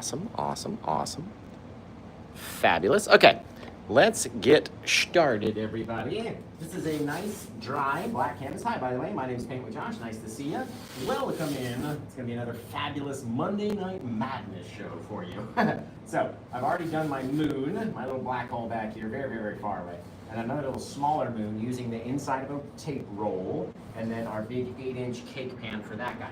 Awesome, awesome, awesome. Fabulous. Okay, let's get started, everybody. This is a nice, dry, black canvas. Hi, by the way, my name is Paint with Josh. Nice to see you. Welcome in. It's going to be another fabulous Monday Night Madness show for you. So, I've already done my moon, my little black hole back here, very, very, very far away. And another little smaller moon using the inside of a tape roll, and then our big 8-inch cake pan for that guy.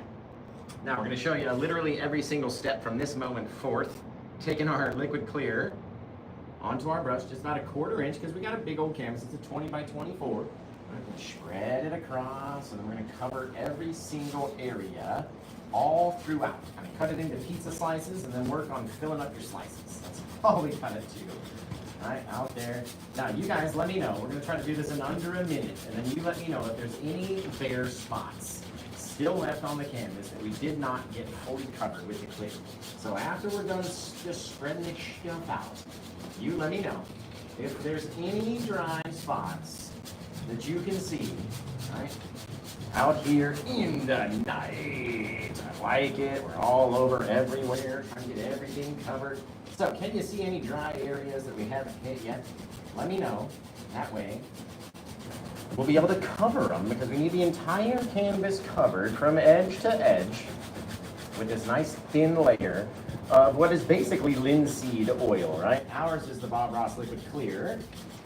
Now we're going to show you literally every single step from this moment forth, taking our liquid clear onto our brush, just about a 1/4 inch, because we got a big old canvas. It's a 20 by 24. We're going to spread it across, and then we're going to cover every single area all throughout. Kind of cut it into pizza slices, and then work on filling up your slices. That's all we got to do. All right, out there. Now, you guys let me know. We're going to try to do this in under a minute, and then you let me know if there's any bare spots still left on the canvas that we did not get fully covered with the clear. So after we're done just spreading this stuff out, you let me know if there's any dry spots that you can see, right, out here in the night. I like it. We're all over everywhere, trying to get everything covered. So, can you see any dry areas that we haven't hit yet? Let me know. That way, we'll be able to cover them, because we need the entire canvas covered from edge to edge with this nice thin layer of what is basically linseed oil, right? Ours is the Bob Ross Liquid Clear.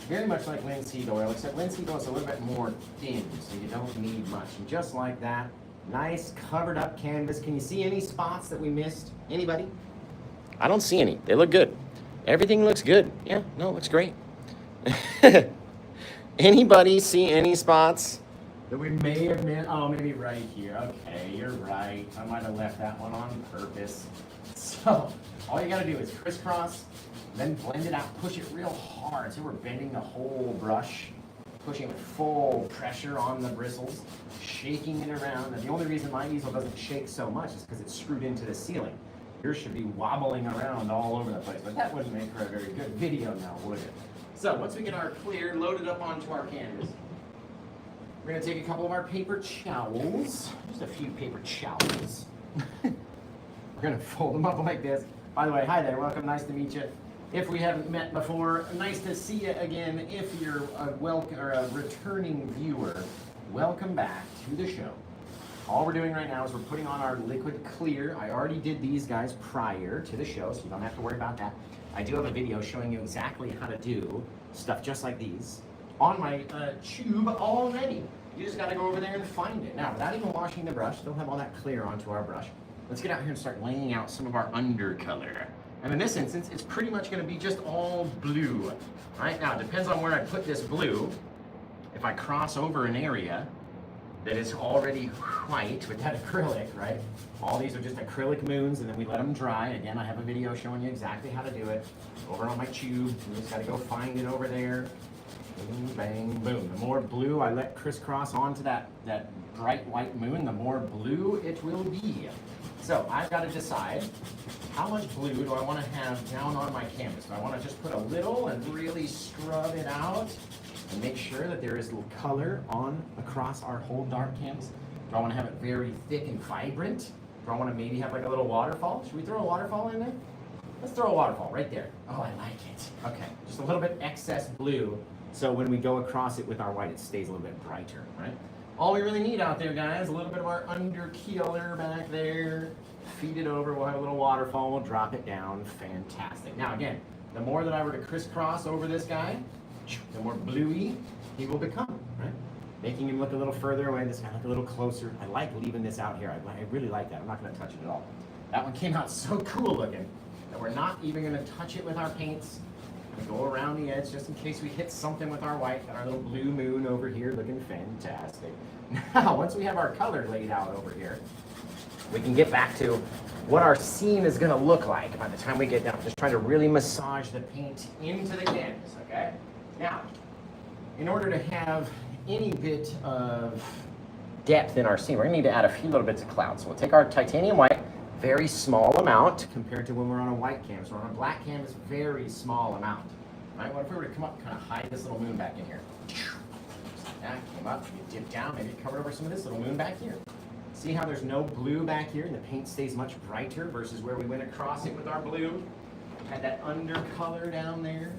Very much like linseed oil, except linseed oil is a little bit more thin, so you don't need much. And just like that, nice covered up canvas. Can you see any spots that we missed? Anybody? I don't see any. They look good. Everything looks good. Yeah, no, it looks great. Anybody see any spots that we may have missed? Oh, maybe right here. Okay, you're right. I might have left that one on purpose. So, all you got to do is crisscross, then blend it out, push it real hard. So we're bending the whole brush, pushing with full pressure on the bristles, shaking it around. And the only reason my easel doesn't shake so much is because it's screwed into the ceiling. Yours should be wobbling around all over the place, but that wouldn't make for a very good video now, would it? So once we get our clear loaded up onto our canvas, we're going to take a couple of our paper towels, just a few paper towels. We're going to fold them up like this. By the way, hi there, welcome, nice to meet you. If we haven't met before, nice to see you again. If you're a returning viewer, welcome back to the show. All we're doing right now is we're putting on our liquid clear. I already did these guys prior to the show, so you don't have to worry about that. I do have a video showing you exactly how to do stuff just like these on my tube already. You just got to go over there and find it. Now, without even washing the brush, don't have all that clear onto our brush. Let's get out here and start laying out some of our undercolor. And in this instance, it's pretty much going to be just all blue. Right now, it depends on where I put this blue. If I cross over an area that is already white with that acrylic, right? All these are just acrylic moons, and then we let them dry. Again, I have a video showing you exactly how to do it over on my tube. You just got to go find it over there. Boom, bang, boom. The more blue I let crisscross onto that bright white moon, the more blue it will be. So I've got to decide how much blue do I want to have down on my canvas. Do I want to just put a little and really scrub it out and make sure that there is color on across our whole dark canvas? Do I want to have it very thick and vibrant? Do I want to maybe have like a little waterfall? Should we throw a waterfall in there? Let's throw a waterfall right there. Oh, I like it. Okay, just a little bit excess blue, so when we go across it with our white, it stays a little bit brighter, right? All we really need out there, guys, a little bit of our undercolor back there. Feed it over, we'll have a little waterfall, we'll drop it down. Fantastic. Now again, the more that I were to crisscross over this guy, the more bluey he will become, right? Making him look a little further away, this guy look a little closer. I like leaving this out here. I really like that. I'm not going to touch it at all. That one came out so cool looking that we're not even going to touch it with our paints. We're going to go around the edge just in case we hit something with our white. Got our little blue moon over here looking fantastic. Now, once we have our color laid out over here, we can get back to what our scene is going to look like by the time we get down. Just trying to really massage the paint into the canvas, okay? Now, in order to have any bit of depth in our scene, we're going to need to add a few little bits of cloud. So we'll take our titanium white, very small amount compared to when we're on a white canvas. Or on a black canvas, very small amount. Right? What if we were to come up and kind of hide this little moon back in here? Just like that, came up, you dip down, maybe cover over some of this little moon back here. See how there's no blue back here and the paint stays much brighter versus where we went across it with our blue? Had that undercolor down there.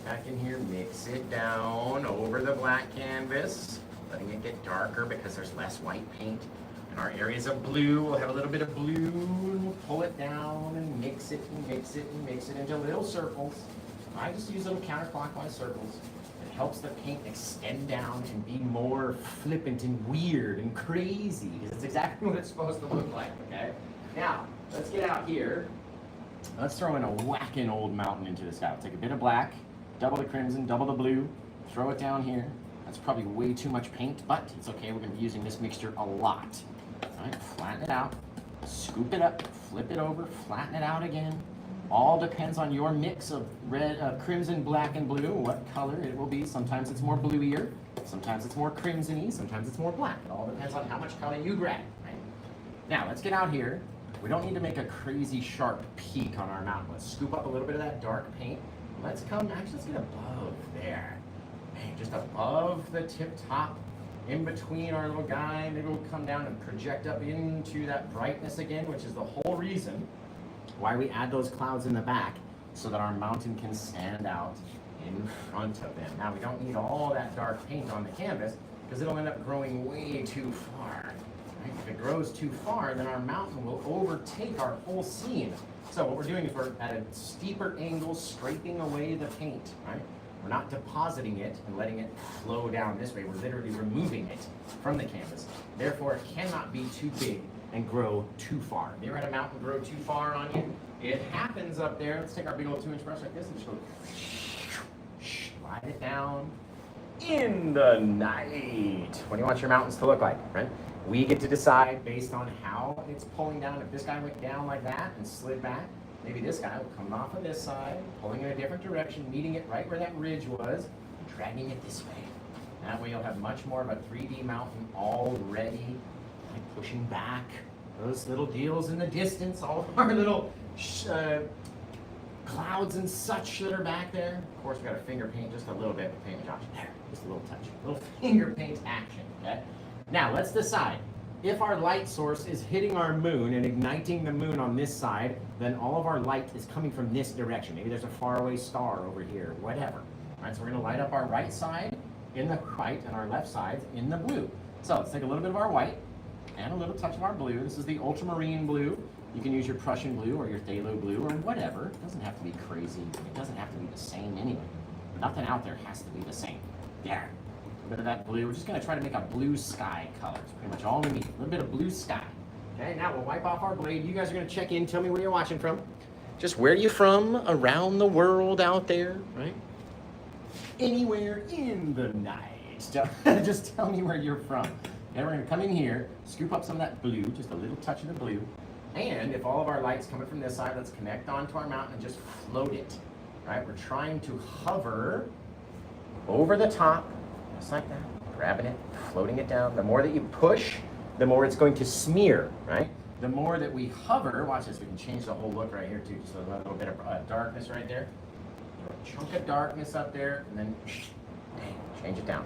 Back in here, mix it down over the black canvas, letting it get darker because there's less white paint. In our areas of blue, we'll have a little bit of blue, and we'll pull it down and mix it and mix it and mix it into little circles. I just use little counterclockwise circles. It helps the paint extend down and be more flippant and weird and crazy, because it's exactly what it's supposed to look like, okay? Now, let's get out here. Let's throw in a whacking old mountain into the sky. We'll take a bit of black, double the crimson, double the blue, throw it down here. That's probably way too much paint, but it's okay. We're going to be using this mixture a lot. All right, flatten it out, scoop it up, flip it over, flatten it out again. All depends on your mix of red, crimson, black, and blue, what color it will be. Sometimes it's more bluier, sometimes it's more crimson-y, sometimes it's more black. It all depends on how much color you grab. Right? Now, let's get out here. We don't need to make a crazy sharp peak on our mountain. Let's scoop up a little bit of that dark paint. Let's get above there. Man, just above the tip top, in between our little guy. Maybe we'll come down and project up into that brightness again, which is the whole reason why we add those clouds in the back, so that our mountain can stand out in front of them. Now, we don't need all that dark paint on the canvas, because it'll end up growing way too far. Right? If it grows too far, then our mountain will overtake our whole scene. So what we're doing is we're at a steeper angle, scraping away the paint, right? We're not depositing it and letting it flow down this way. We're literally removing it from the canvas. Therefore, it cannot be too big and grow too far. Have you ever had a mountain grow too far on you? It happens up there. Let's take our big old 2-inch brush like this and just go slide it down in the night. What do you want your mountains to look like, right? We get to decide based on how it's pulling down. If this guy went down like that and slid back, maybe this guy will come off of this side, pulling in a different direction, meeting it right where that ridge was, and dragging it this way. That way you'll have much more of a 3D mountain already, like pushing back those little deals in the distance, all of our little clouds and such that are back there. Of course, we got to finger paint just a little bit with paint, Josh. There, just a little touch, a little finger paint action, okay? Now, let's decide. If our light source is hitting our moon and igniting the moon on this side, then all of our light is coming from this direction. Maybe there's a faraway star over here, whatever. All right, so we're going to light up our right side in the white and our left side in the blue. So let's take a little bit of our white and a little touch of our blue. This is the ultramarine blue. You can use your Prussian blue or your Phthalo blue or whatever. It doesn't have to be crazy. It doesn't have to be the same anyway. Nothing out there has to be the same. There. A bit of that blue. We're just going to try to make a blue sky color. It's pretty much all we need. A little bit of blue sky. Okay, now we'll wipe off our blade. You guys are going to check in. Tell me where you're watching from. Just where you're from around the world out there, right? Anywhere in the night. Just tell me where you're from. Okay, we're going to come in here, scoop up some of that blue, just a little touch of the blue. And if all of our light's coming from this side, let's connect onto our mountain and just float it. Right? We're trying to hover over the top. Just like that, grabbing it, floating it down. The more that you push, the more it's going to smear, right? The more that we hover, watch this, we can change the whole look right here too. Just a little bit of darkness right there. Throw a chunk of darkness up there, and then bang, change it down.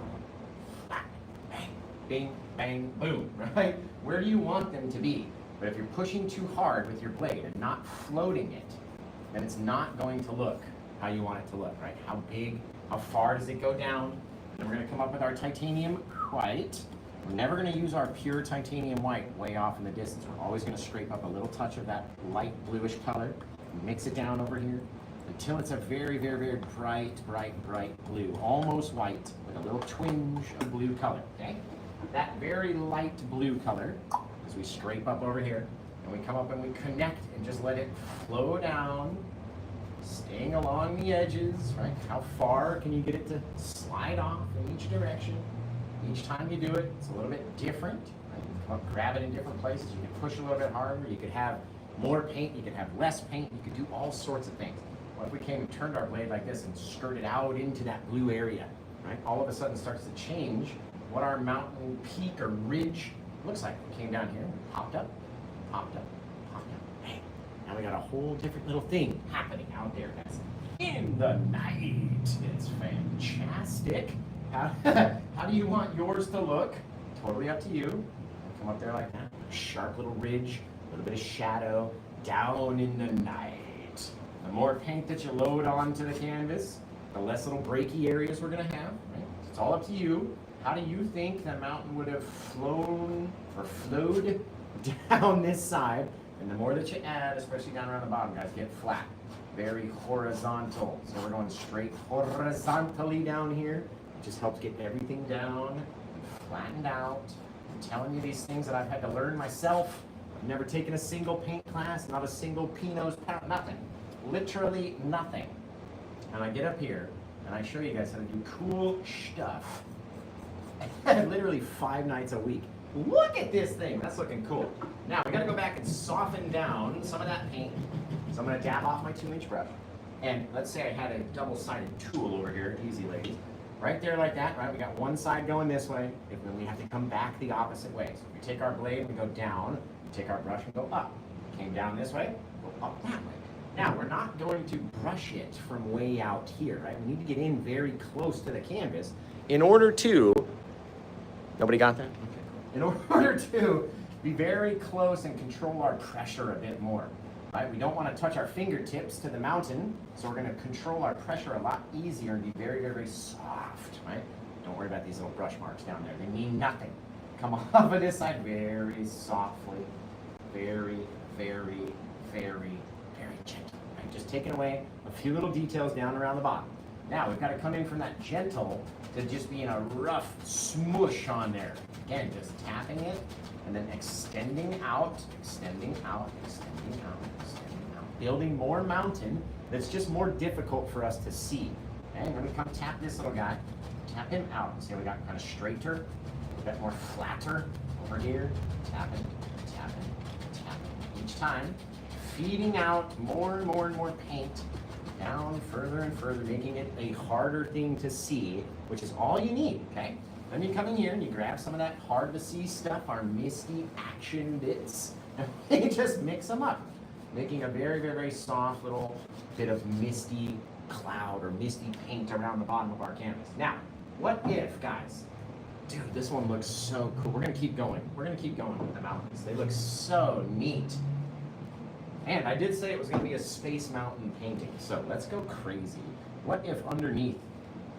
Bang, bing, bang, boom, right? Where do you want them to be? But if you're pushing too hard with your blade and not floating it, then it's not going to look how you want it to look, right? How big, how far does it go down? And we're going to come up with our titanium white. We're never going to use our pure titanium white way off in the distance. We're always going to scrape up a little touch of that light bluish color, mix it down over here until it's a very, very, very bright, bright, bright blue, almost white with a little twinge of blue color, okay? That very light blue color, as we scrape up over here, and we come up and we connect and just let it flow down, staying along the edges, right? How far can you get it to slide off in each direction? Each time you do it, it's a little bit different. Right? You can come up, grab it in different places. You can push a little bit harder. You could have more paint. You could have less paint. You could do all sorts of things. What if we came and turned our blade like this and skirted out into that blue area, right? All of a sudden starts to change what our mountain peak or ridge looks like. We came down here, we popped up, popped up, popped up. Bang. Now we got a whole different little thing happening out there, guys. In the night. It's fantastic. How do you want yours to look? Totally up to you. Come up there like that. sharp little ridge, a little bit of shadow down in the night. The more paint that you load onto the canvas, the less little breaky areas we're gonna have, right? It's all up to you. How do you think that mountain would have flown or flowed down this side? And the more that you add, especially down around the bottom, guys, get flat, very horizontal. So we're going straight horizontally down here. It just helps get everything down and flattened out. I'm telling you these things that I've had to learn myself. I've never taken a single paint class, not a single Pinot's palette, nothing. Literally nothing. And I get up here and I show you guys how to do cool stuff. Literally 5 nights a week. Look at this thing, that's looking cool. Now we gotta go back and soften down some of that paint. So I'm gonna dab off my 2-inch brush. And let's say I had a double-sided tool over here, easy ladies. Right there like that, right? We got one side going this way, and then we have to come back the opposite way. So if we take our blade, we go down, we take our brush and go up. Came down this way, go up that way. Now we're not going to brush it from way out here, right? We need to get in very close to the canvas in order to, nobody got that? Okay. In order to be very close and control our pressure a bit more, right? We don't want to touch our fingertips to the mountain, so we're going to control our pressure a lot easier and be very, very, very soft, right? Don't worry about these little brush marks down there. They mean nothing. Come off of this side very softly, very, very, very, very gentle, right? Just taking away a few little details down around the bottom. Now we've got to come in from that gentle to just being a rough smoosh on there. Again, just tapping it and then extending out, extending out, extending out, extending out. Building more mountain that's just more difficult for us to see. Okay, we're gonna come tap this little guy, tap him out. See how we got kind of straighter, a bit more flatter over here. Tapping, tapping, tapping. Each time, feeding out more and more and more paint down further and further, making it a harder thing to see, which is all you need, okay? Then you come in here and you grab some of that hard to see stuff, our misty action bits, and you just mix them up, making a very, very, very soft little bit of misty cloud or misty paint around the bottom of our canvas. Now, what if, guys, dude, this one looks so cool. We're gonna keep going. We're gonna keep going with the mountains. They look so neat. And I did say it was going to be a space mountain painting, so let's go crazy. What if underneath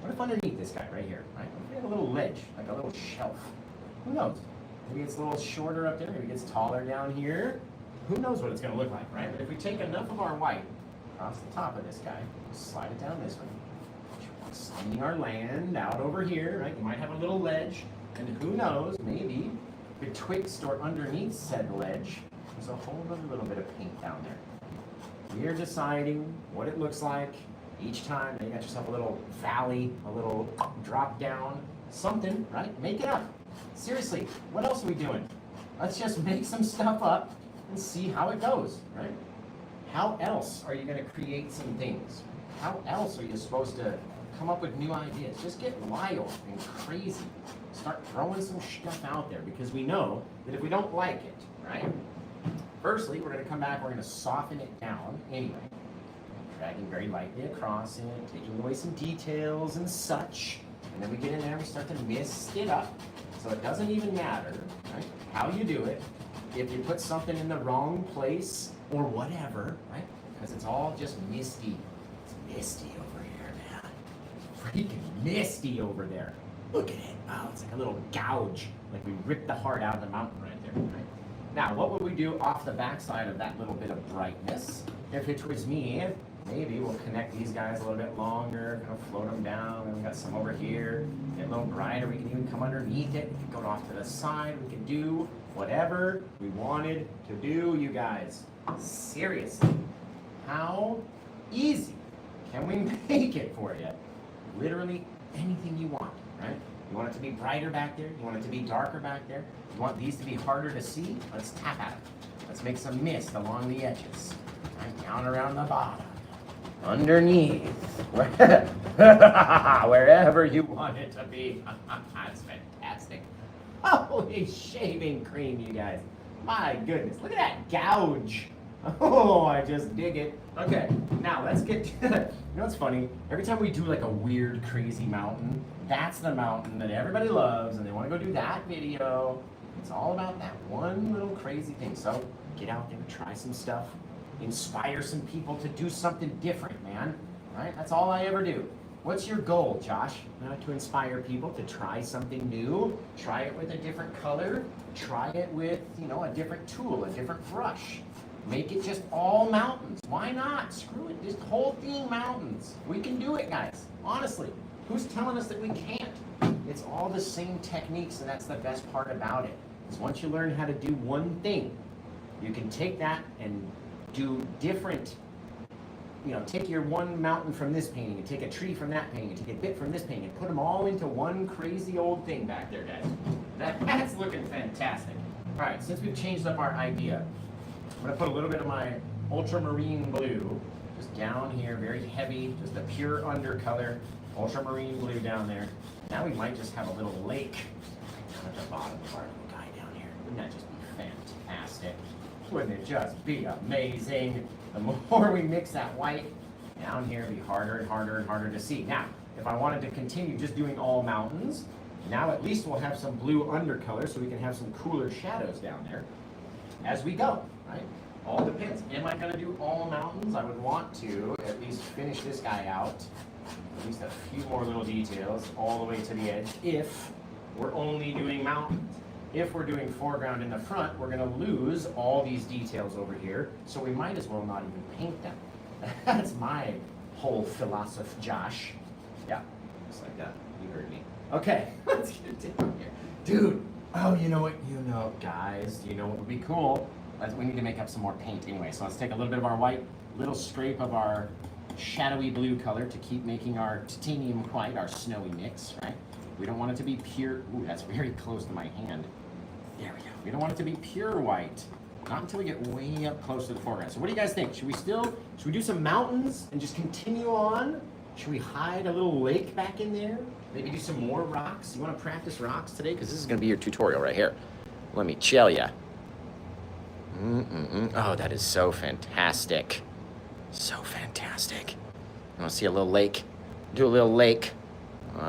this guy right here, right? We have a little ledge, like a little shelf. Who knows? Maybe it's a little shorter up there, maybe it gets taller down here. Who knows what it's going to look like, right? But if we take enough of our white across the top of this guy, slide it down this way, sending our land out over here, right? You might have a little ledge, and who knows, maybe betwixt or underneath said ledge, there's a whole other little bit of paint down there. You're deciding what it looks like each time. You got yourself a little valley, a little drop down, something, right? Make it up. Seriously, what else are we doing? Let's just make some stuff up and see how it goes, right? How else are you going to create some things? How else are you supposed to come up with new ideas? Just get wild and crazy. Start throwing some stuff out there, because we know that if we don't like it, right? Firstly, we're going to come back, we're going to soften it down anyway. Dragging very lightly across it, taking away some details and such. And then we get in there and we start to mist it up. So it doesn't even matter, right, how you do it. If you put something in the wrong place or whatever, right? Because it's all just misty. It's misty over here, man. Freaking misty over there. Look at it. Oh, it's like a little gouge. Like we ripped the heart out of the mountain right there, right? Now, what would we do off the backside of that little bit of brightness? If it was me, maybe we'll connect these guys a little bit longer, kind of float them down, and we got some over here, get a little brighter. We can even come underneath it. We can go off to the side. We can do whatever we wanted to do, you guys. Seriously, how easy can we make it for you? Literally anything you want, right? You want it to be brighter back there? You want it to be darker back there? You want these to be harder to see? Let's tap at it. Let's make some mist along the edges. Right down around the bottom. Underneath. Wherever you want it to be. That's fantastic. Holy shaving cream, you guys. My goodness. Look at that gouge. Oh, I just dig it. Okay, now let's get to, you know what's funny? Every time we do like a weird, crazy mountain, that's the mountain that everybody loves, and they want to go do that video. It's all about that one little crazy thing. So get out there, try some stuff, inspire some people to do something different, man. Right? That's all I ever do. What's your goal, Josh? To inspire people to try something new, try it with a different color, try it with, a different tool, a different brush. Make it just all mountains. Why not? Screw it. Just whole thing mountains. We can do it, guys. Honestly, who's telling us that we can't? It's all the same techniques, and that's the best part about it. Is once you learn how to do one thing, you can take that and do different. Take your one mountain from this painting, and take a tree from that painting, and take a bit from this painting, and put them all into one crazy old thing back there, guys. That's looking fantastic. All right, since we've changed up our idea, I'm going to put a little bit of my ultramarine blue just down here, very heavy, just a pure undercolor, ultramarine blue down there. Now we might just have a little lake at the bottom part of the guy down here. Wouldn't that just be fantastic? Wouldn't it just be amazing? The more we mix that white down here, it'll be harder and harder and harder to see. Now, if I wanted to continue just doing all mountains, now at least we'll have some blue undercolor so we can have some cooler shadows down there as we go, right? All depends. Am I going to do all mountains? I would want to at least finish this guy out. At least a few more little details all the way to the edge if we're only doing mountains. If we're doing foreground in the front, we're going to lose all these details over here, so we might as well not even paint them. That's my whole philosophy, Josh. Yeah, just like that. You heard me. Okay, let's get down here. Dude, oh, you know what? Guys, what would be cool? We need to make up some more paint anyway, so let's take a little bit of our white, little scrape of our shadowy blue color to keep making our titanium white, our snowy mix, right? We don't want it to be pure. Ooh, that's very close to my hand. There we go. We don't want it to be pure white. Not until we get way up close to the foreground. So what do you guys think? Should we do some mountains and just continue on? Should we hide a little lake back in there? Maybe do some more rocks? You want to practice rocks today? Because this is going to be your tutorial right here. Let me tell ya. Oh, that is so fantastic. So fantastic. I want to see a little lake. Do a little lake.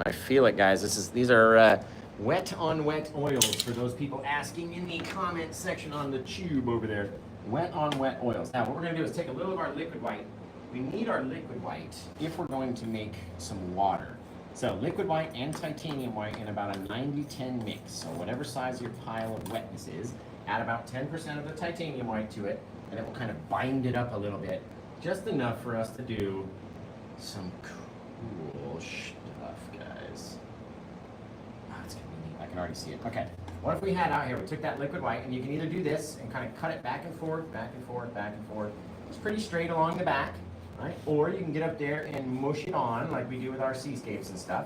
I feel it, guys. These are wet on wet oils for those people asking in the comment section on the tube over there. Wet on wet oils. Now, what we're going to do is take a little of our liquid white. We need our liquid white if we're going to make some water. So liquid white and titanium white in about a 90-10 mix. So whatever size your pile of wetness is, add about 10% of the titanium white to it, and it will kind of bind it up a little bit. Just enough for us to do some cool stuff, guys. Oh, it's gonna be neat. I can already see it. Okay, what if we had out here, we took that liquid white, and you can either do this and kind of cut it back and forth, back and forth, back and forth. It's pretty straight along the back, right? Or you can get up there and mush it on like we do with our seascapes and stuff,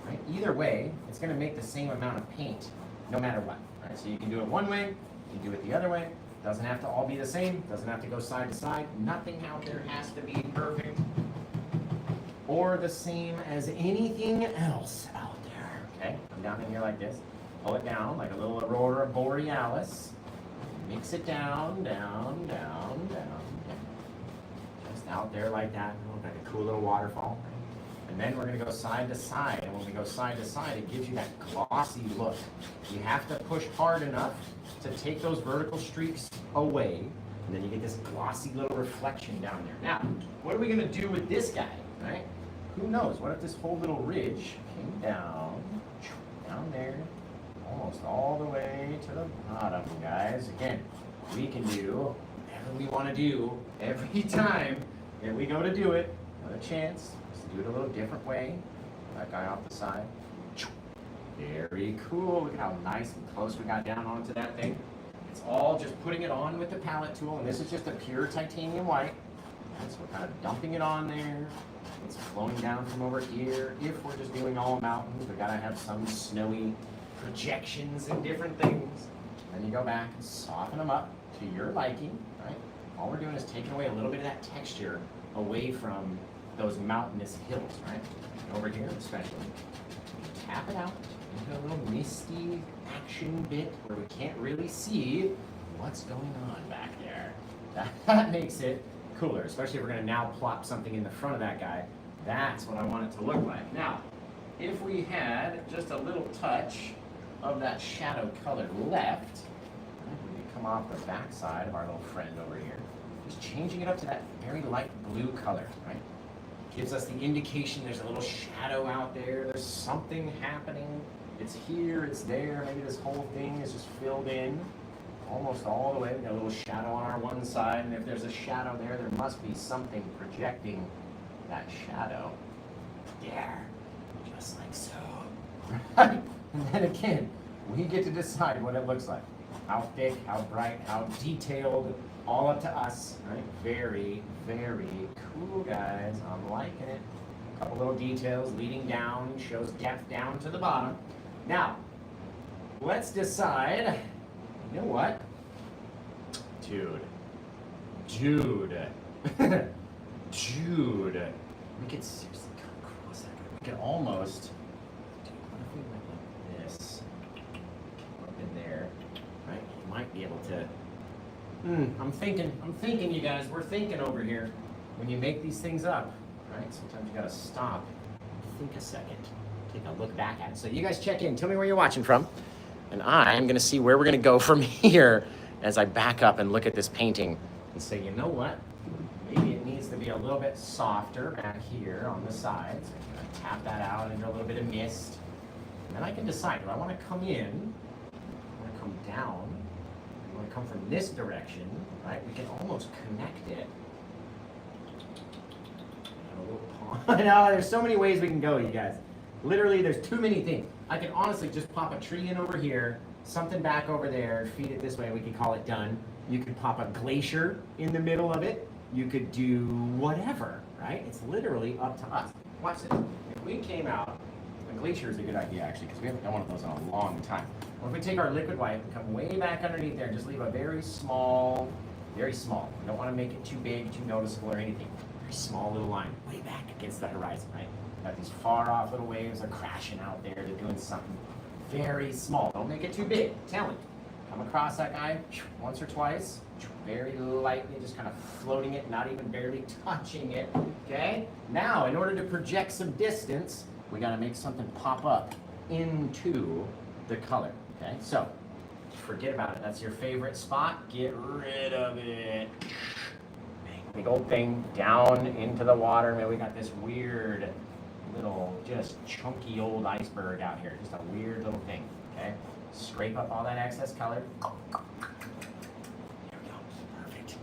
right? Either way, it's gonna make the same amount of paint, no matter what, right? So you can do it one way, you can do it the other way. Doesn't have to all be the same, doesn't have to go side to side. Nothing out there has to be perfect or the same as anything else out there, okay? Come down in here like this, pull it down like a little aurora borealis, mix it down, down, down, down, just out there like that, like a cool little waterfall. And then we're gonna go side to side, and when we go side to side, it gives you that glossy look. You have to push hard enough to take those vertical streaks away, and then you get this glossy little reflection down there. Now, what are we gonna do with this guy, right? Who knows? What if this whole little ridge came down there, almost all the way to the bottom, guys? Again, we can do whatever we want to do every time that we go to do it. Another chance, just to do it a little different way. That guy off the side. Very cool. Look at how nice and close we got down onto that thing. It's all just putting it on with the palette tool, and this is just a pure titanium white. So we're kind of dumping it on there. It's flowing down from over here. If we're just doing all mountains, we gotta have some snowy projections and different things. Then you go back and soften them up to your liking, right? All we're doing is taking away a little bit of that texture away from those mountainous hills, right? And over here especially. Tap it out into a little misty action bit where we can't really see what's going on back there. That makes it cooler, especially if we're gonna now plop something in the front of that guy. That's what I want it to look like. Now, if we had just a little touch of that shadow color left. We can come off the back side of our little friend over here. Just changing it up to that very light blue color, right? Gives us the indication there's a little shadow out there. There's something happening. It's here, it's there. Maybe this whole thing is just filled in almost all the way. We got a little shadow on our one side, and if there's a shadow there, there must be something projecting that shadow. There, just like so. Right? And then again, we get to decide what it looks like. How thick, how bright, how detailed, all up to us, right? Very, very cool, guys. I'm liking it. A couple little details leading down, shows depth down to the bottom. Now, let's decide, you know what? Dude. We could seriously come across that. We could almost, dude, what if we went like this? Up in there, right? You might be able to, I'm thinking, you guys, we're thinking over here. When you make these things up, right? Sometimes you gotta stop, think a second, take a look back at it. So you guys check in, tell me where you're watching from, and I'm gonna see where we're gonna go from here as I back up and look at this painting and say, you know what? Maybe it needs to be a little bit softer back here on the sides. I'm gonna tap that out into a little bit of mist. And then I can decide, do I wanna come in? Do I wanna come down? Do I wanna come from this direction, right? We can almost connect it. I know, there's so many ways we can go, you guys. Literally, there's too many things. I can honestly just pop a tree in over here, something back over there, feed it this way, we can call it done. You could pop a glacier in the middle of it. You could do whatever, right? It's literally up to us. Watch this. If we came out, a glacier is a good idea actually, because we haven't done one of those in a long time. Or if we take our liquid white and come way back underneath there and just leave a very small, we don't want to make it too big, too noticeable or anything. Very small little line, way back against the horizon, right? Got these far off little waves are crashing out there, they're doing something very small. Don't make it too big, I'm telling you. Come across that guy once or twice, very lightly, just kind of floating it, not even barely touching it, okay? Now, in order to project some distance, we gotta make something pop up into the color, okay? So, forget about it, that's your favorite spot, get rid of it. Big old thing down into the water. Man, we got this weird little, just chunky old iceberg out here, just a weird little thing, okay? Scrape up all that excess color. There we go, perfect.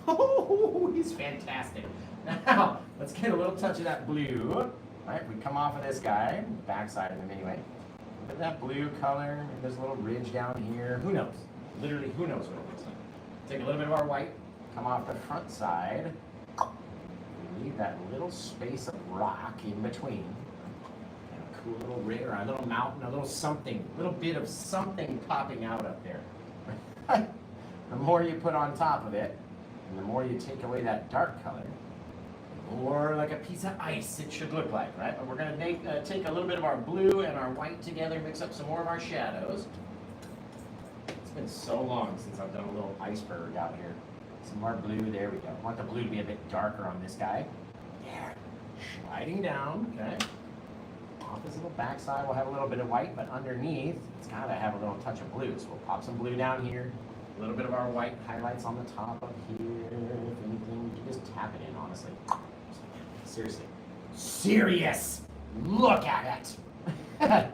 Oh, he's fantastic. Now, let's get a little touch of that blue. All right, we come off of this guy, backside of him anyway. Look at that blue color, maybe there's a little ridge down here. Who knows? Literally, who knows what it looks like. Take a little bit of our white, come off the front side. Leave that little space of rock in between. Cool little rig or a little mountain, a little something, a little bit of something popping out up there. The more you put on top of it, and the more you take away that dark color, the more like a piece of ice it should look like, right? But we're gonna take a little bit of our blue and our white together, mix up some more of our shadows. It's been so long since I've done a little iceberg out here. Some more blue, there we go. I want the blue to be a bit darker on this guy. There, sliding down, okay? Off his little backside, we'll have a little bit of white, but underneath, it's gotta have a little touch of blue. So we'll pop some blue down here, a little bit of our white highlights on the top up here. If anything, you can just tap it in, honestly. Seriously. Serious! Look at it!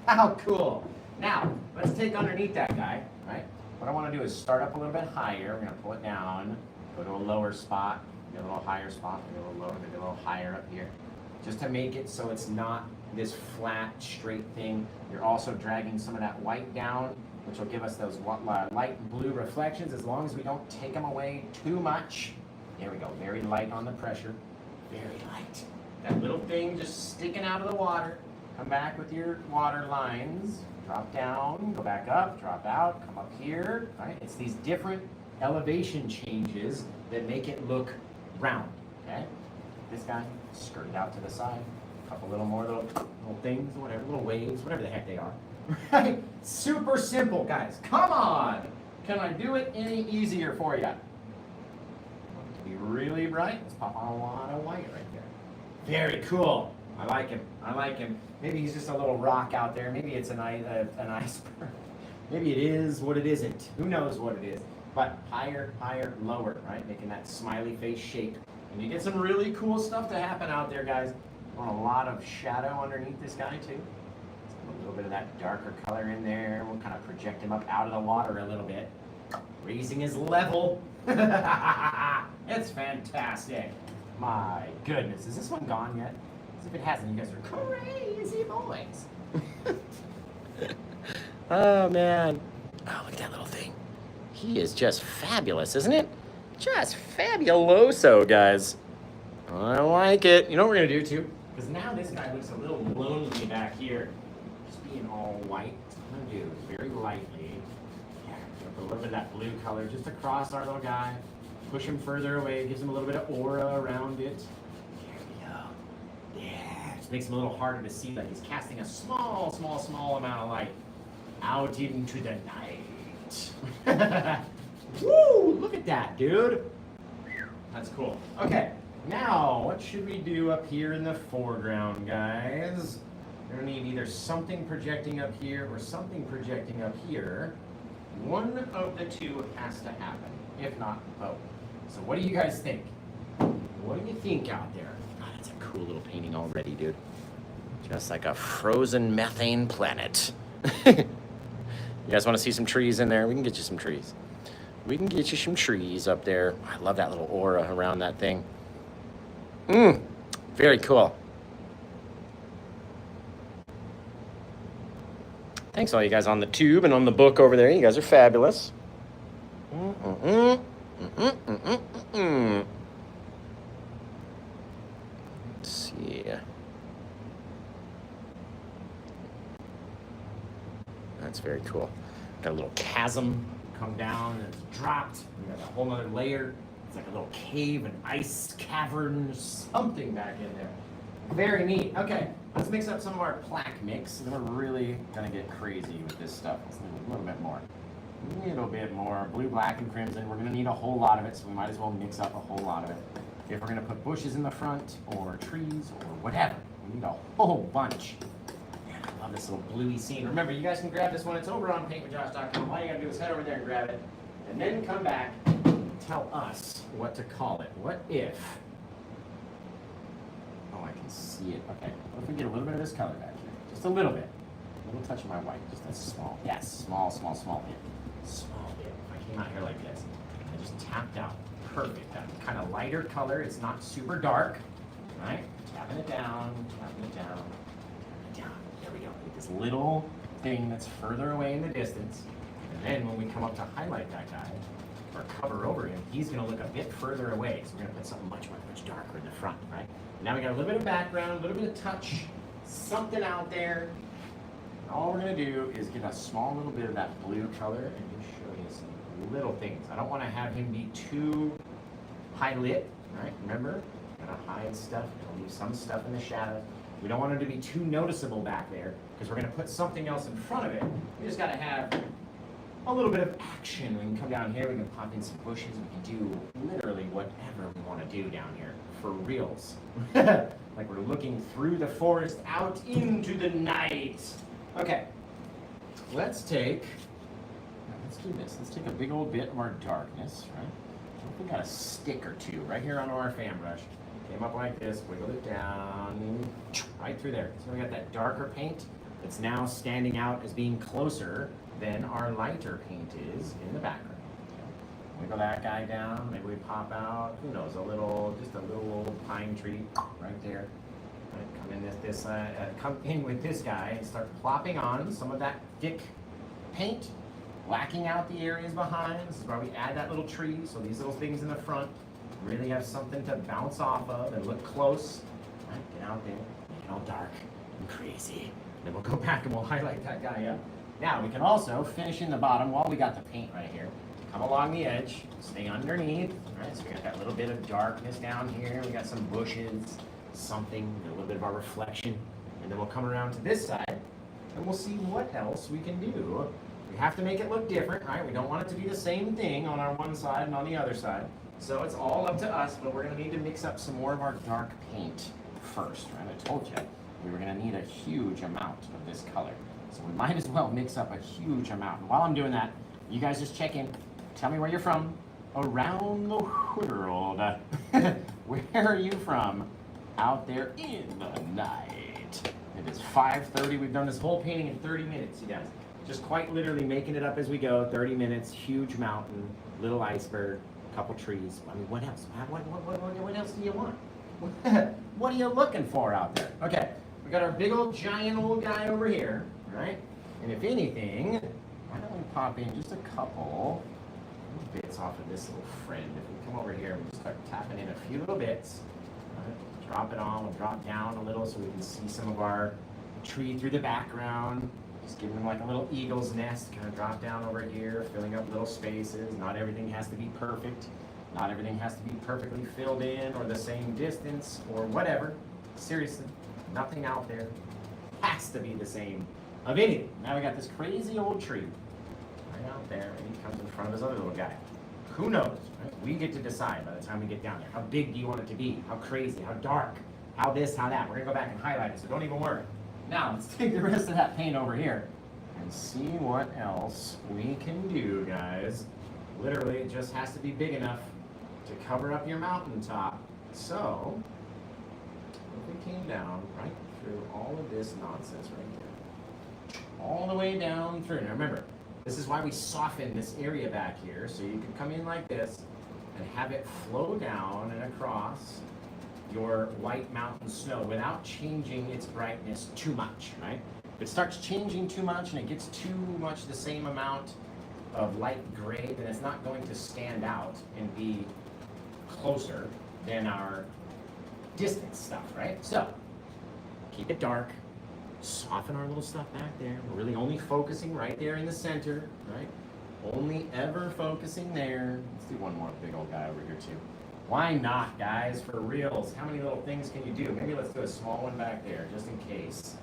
How cool! Now, let's take underneath that guy, right? What I wanna do is start up a little bit higher. We're gonna pull it down, go to a lower spot, get a little higher spot, maybe a little lower, maybe a little higher up here. Just to make it so it's not this flat, straight thing. You're also dragging some of that white down, which will give us those light blue reflections as long as we don't take them away too much. There we go, very light on the pressure, very light. That little thing just sticking out of the water. Come back with your water lines, drop down, go back up, drop out, come up here, right? It's these different elevation changes that make it look round, okay? This guy, skirt it out to the side, a couple little more little things, whatever, little waves, whatever the heck they are. Right? Super simple, guys. Come on! Can I do it any easier for you? Want it to be really bright? Let's pop on a lot of white right there. Very cool. I like him. I like him. Maybe he's just a little rock out there. Maybe it's an iceberg. Maybe it is what it isn't. Who knows what it is? But higher, higher, lower, right? Making that smiley face shape. And you get some really cool stuff to happen out there, guys. Want a lot of shadow underneath this guy, too. A little bit of that darker color in there. We'll kind of project him up out of the water a little bit. Raising his level. It's fantastic. My goodness. Is this one gone yet? As if it hasn't, you guys are crazy boys. Oh, man. Oh, look at that little thing. He is just fabulous, isn't it? Just fabuloso, guys. I like it. You know what we're going to do, too? Because now this guy looks a little lonely back here. Just being all white. What I'm going to do is very lightly, put a little bit of that blue color just across our little guy. Push him further away. Gives him a little bit of aura around it. There we go. Yeah. Just makes him a little harder to see. Like he's casting a small, small, small amount of light out into the night. Woo! Look at that, dude. That's cool. Okay. Now, what should we do up here in the foreground, guys? We're going to need either something projecting up here or something projecting up here. One of the two has to happen, if not both. So what do you guys think? What do you think out there? God, that's a cool little painting already, dude. Just like a frozen methane planet. You guys want to see some trees in there? We can get you some trees. We can get you some trees up there. I love that little aura around that thing. Very cool. Thanks all you guys on the tube and on the book over there. You guys are fabulous. Let's see. That's very cool. Got a little chasm come down and it's dropped. We got a whole other layer. It's like a little cave, an ice cavern, something back in there. Very neat. Okay, let's mix up some of our plaque mix. And then we're really gonna get crazy with this stuff. Let's do a little bit more. A little bit more. Blue, black, and crimson. We're gonna need a whole lot of it, so we might as well mix up a whole lot of it. If we're gonna put bushes in the front, or trees, or whatever, we need a whole bunch. Man, I love this little bluey scene. Remember, you guys can grab this one. It's over on paintwithjosh.com. All you gotta do is head over there and grab it, and then come back and tell us what to call it. What if... Oh, I can see it. Okay, what if we get a little bit of this color back here? Just a little bit. A little touch of my white. Just a small, yes, small bit. Small bit. If I came out here like this, I just tapped out. Perfect. That kind of lighter color. It's not super dark, right? Tapping it down, tapping it down, tapping it down. There we go. Get this little thing that's further away in the distance. And then when we come up to highlight that guy, or cover over him, he's going to look a bit further away. So we're going to put something much darker in the front, right? Now we got a little bit of background, a little bit of touch, something out there. And all we're going to do is get a small little bit of that blue color and just show you some little things. I don't want to have him be too high lit, right? Remember, going to hide stuff, going to leave some stuff in the shadow. We don't want him to be too noticeable back there because we're going to put something else in front of it. We just got to have a little bit of action. We can come down here, we can pop in some bushes, we can do literally whatever we want to do down here, for reals. Like we're looking through the forest out into the night. Okay, let's do this. Let's take a big old bit of our darkness, right? I think we got a stick or two right here on our fan brush. Came up like this, wiggled it down, right through there. So we got that darker paint that's now standing out as being closer than our lighter paint is in the background. Wiggle that guy down, maybe we pop out, who knows, just a little old pine tree right there. Right, come in with this guy and start plopping on some of that thick paint, blacking out the areas behind. This is where we add that little tree, so these little things in the front really have something to bounce off of and look close. Right, get out there, make it all dark and crazy. Then we'll go back and we'll highlight that guy up. Now, we can also finish in the bottom while we got the paint right here. Come along the edge, stay underneath, right? So we got that little bit of darkness down here. We got some bushes, something, a little bit of our reflection. And then we'll come around to this side, and we'll see what else we can do. We have to make it look different, right? We don't want it to be the same thing on our one side and on the other side. So it's all up to us, but we're gonna need to mix up some more of our dark paint first, right? I told you we were going to need a huge amount of this color. So we might as well mix up a huge amount. And while I'm doing that, you guys just check in. Tell me where you're from around the world. Where are you from out there in the night? It is 5:30. We've done this whole painting in 30 minutes, you guys. Just quite literally making it up as we go. 30 minutes, huge mountain, little iceberg, a couple trees. I mean, what else? What else do you want? What are you looking for out there? Okay, we got our big old giant old guy over here, right? And if anything, why don't we pop in just a couple bits off of this little friend. If we come over here and we start tapping in a few little bits, right? Drop it on, we'll drop down a little so we can see some of our tree through the background. Just giving them like a little eagle's nest, kind of drop down over here, filling up little spaces. Not everything has to be perfect. Not everything has to be perfectly filled in or the same distance or whatever. Seriously, nothing out there has to be the same of anything. Now we got this crazy old tree right out there, and he comes in front of this other little guy. Who knows? Right? We get to decide by the time we get down there. How big do you want it to be? How crazy? How dark? How this? How that? We're gonna go back and highlight it, so don't even worry. Now let's take the rest of that paint over here and see what else we can do, guys. Literally, it just has to be big enough to cover up your mountaintop. So, if we came down right through all of this nonsense right here, all the way down through. Now remember, this is why we soften this area back here, so you can come in like this and have it flow down and across your white mountain snow without changing its brightness too much, right? If it starts changing too much and it gets too much the same amount of light gray, then it's not going to stand out and be closer than our distance stuff, right? So, keep it dark, soften our little stuff back there. We're really only focusing right there in the center, right? Only ever focusing there. Let's do one more big old guy over here too. Why not, guys? For reals. How many little things can you do? Maybe let's do a small one back there, just in case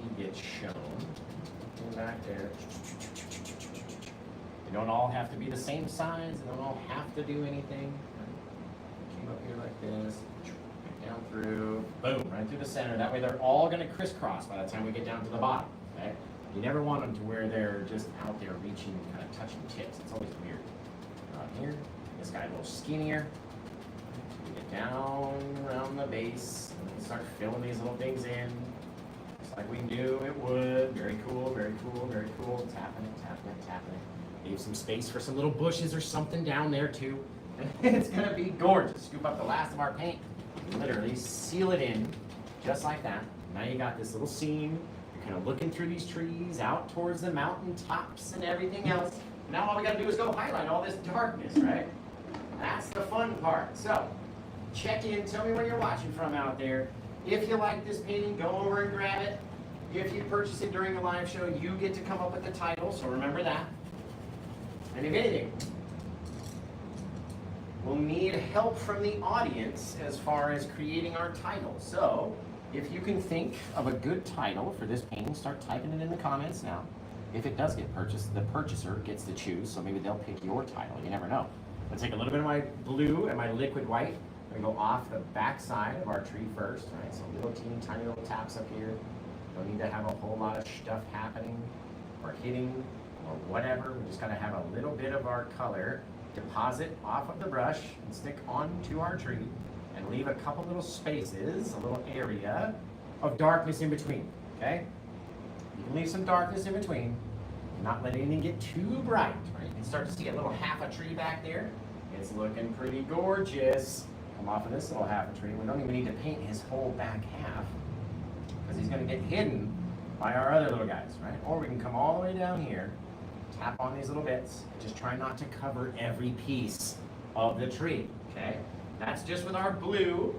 he gets shown. Back there. They don't all have to be the same size. They don't all have to do anything. Came up here like this, down through, boom, right through the center. That way they're all going to crisscross by the time we get down to the bottom. Okay? You never want them to where they're just out there reaching, kind of touching tips. It's always weird. Here, this guy a little skinnier. Get down around the base and start filling these little things in. Just like we knew it would. Very cool, very cool, very cool. Tapping it, tapping it, tapping it. Leave some space for some little bushes or something down there too. It's gonna be gorgeous. Scoop up the last of our paint, literally seal it in, just like that. Now you got this little scene. You're kind of looking through these trees out towards the mountain tops and everything else. Now all we gotta do is go highlight all this darkness, right? That's the fun part. So, check in, tell me where you're watching from out there. If you like this painting, go over and grab it. If you purchase it during the live show, you get to come up with the title, so remember that. And if anything, we'll need help from the audience as far as creating our title. So, if you can think of a good title for this painting, start typing it in the comments now. If it does get purchased, the purchaser gets to choose, so maybe they'll pick your title. You never know. I'll take a little bit of my blue and my liquid white. I'm going to go off the back side of our tree first, right? So little teeny tiny little taps up here. Don't need to have a whole lot of stuff happening or hitting or whatever. We just got to have a little bit of our color deposit off of the brush and stick onto our tree and leave a couple little spaces, a little area of darkness in between, okay? You can leave some darkness in between, not let anything get too bright, right? You can start to see a little half a tree back there. It's looking pretty gorgeous. Come off of this little half a tree. We don't even need to paint his whole back half because he's going to get hidden by our other little guys, right? Or we can come all the way down here, tap on these little bits, just try not to cover every piece of the tree, okay? That's just with our blue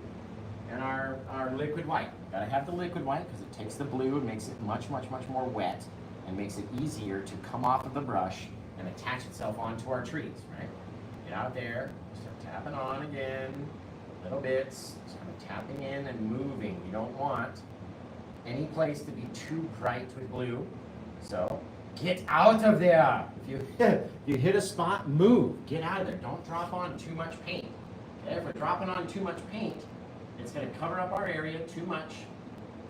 and our liquid white. Gotta have the liquid white because it takes the blue and makes it much, much, much more wet and makes it easier to come off of the brush and attach itself onto our trees, right? Get out there, start tapping on again, little bits, just kind of tapping in and moving. You don't want any place to be too bright with blue, so get out of there. If you hit a spot, move, get out of there. Don't drop on too much paint. Okay? If we're dropping on too much paint, it's going to cover up our area too much.